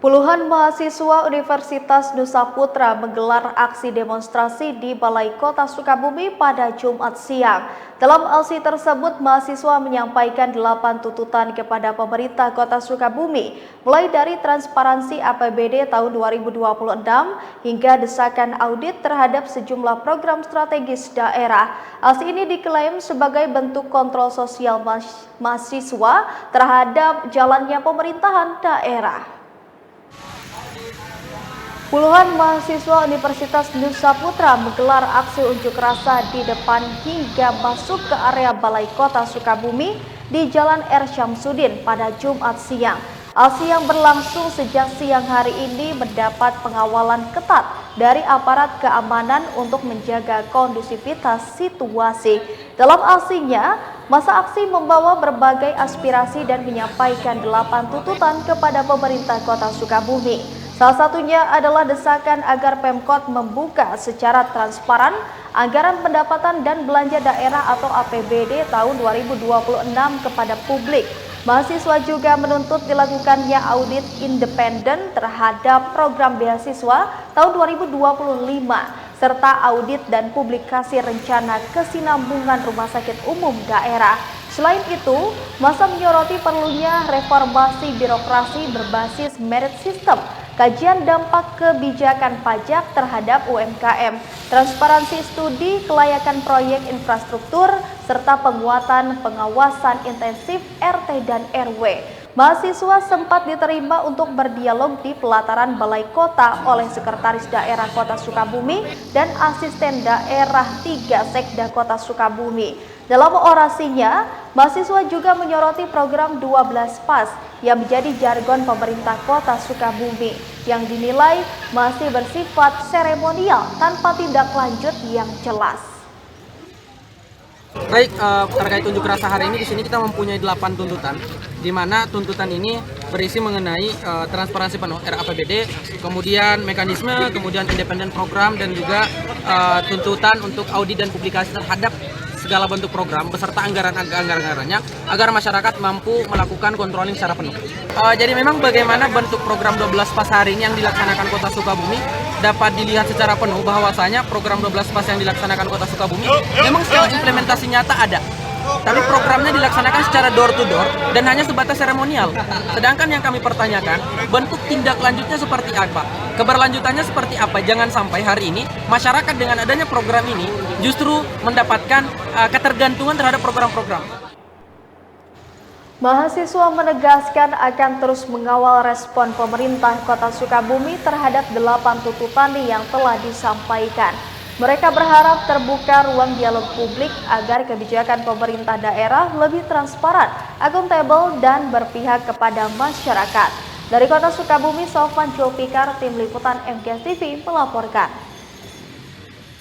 Puluhan mahasiswa Universitas Nusa Putra menggelar aksi demonstrasi di Balai Kota Sukabumi pada Jumat siang. Dalam aksi tersebut, mahasiswa menyampaikan 8 tuntutan kepada pemerintah Kota Sukabumi, mulai dari transparansi APBD tahun 2026 hingga desakan audit terhadap sejumlah program strategis daerah. Aksi ini diklaim sebagai bentuk kontrol sosial mahasiswa terhadap jalannya pemerintahan daerah. Puluhan mahasiswa Universitas Nusa Putra menggelar aksi unjuk rasa di depan hingga masuk ke area Balai Kota Sukabumi di Jalan R. Syamsuddin pada Jumat siang. Aksi yang berlangsung sejak siang hari ini mendapat pengawalan ketat dari aparat keamanan untuk menjaga kondusivitas situasi. Dalam aksinya, masa aksi membawa berbagai aspirasi dan menyampaikan 8 tuntutan kepada pemerintah Kota Sukabumi. Salah satunya adalah desakan agar Pemkot membuka secara transparan anggaran pendapatan dan belanja daerah atau APBD tahun 2026 kepada publik. Mahasiswa juga menuntut dilakukannya audit independen terhadap program beasiswa tahun 2025 serta audit dan publikasi rencana kesinambungan rumah sakit umum daerah. Selain itu, masa menyoroti perlunya reformasi birokrasi berbasis merit system, kajian dampak kebijakan pajak terhadap UMKM, transparansi studi kelayakan proyek infrastruktur, serta penguatan pengawasan intensif RT dan RW. Mahasiswa sempat diterima untuk berdialog di pelataran Balai Kota oleh Sekretaris Daerah Kota Sukabumi dan Asisten Daerah 3 Sekda Kota Sukabumi. Dalam orasinya, mahasiswa juga menyoroti program 12 PAS yang menjadi jargon pemerintah Kota Sukabumi yang dinilai masih bersifat seremonial tanpa tindak lanjut yang jelas. Baik, terkait unjuk rasa hari ini di sini kita mempunyai 8 tuntutan, di mana tuntutan ini berisi mengenai transparansi penuh RAPBD, kemudian mekanisme, kemudian independen program, dan juga tuntutan untuk audit dan publikasi terhadap segala bentuk program beserta anggaran-anggarannya agar masyarakat mampu melakukan controlling secara penuh. Jadi memang bagaimana bentuk program 12 PAS hari ini yang dilaksanakan Kota Sukabumi dapat dilihat secara penuh bahwasanya program 12 PAS yang dilaksanakan Kota Sukabumi memang secara implementasi nyata ada. Tapi programnya dilaksanakan secara door to door dan hanya sebatas seremonial. Sedangkan yang kami pertanyakan, bentuk tindak lanjutnya seperti apa? Keberlanjutannya seperti apa? Jangan sampai hari ini masyarakat dengan adanya program ini justru mendapatkan ketergantungan terhadap program-program. Mahasiswa menegaskan akan terus mengawal respon pemerintah Kota Sukabumi terhadap 8 tuntutan yang telah disampaikan. Mereka berharap terbuka ruang dialog publik agar kebijakan pemerintah daerah lebih transparan, akuntabel, dan berpihak kepada masyarakat. Dari Kota Sukabumi, Sofwan Julfikar, Tim Liputan MGS TV melaporkan.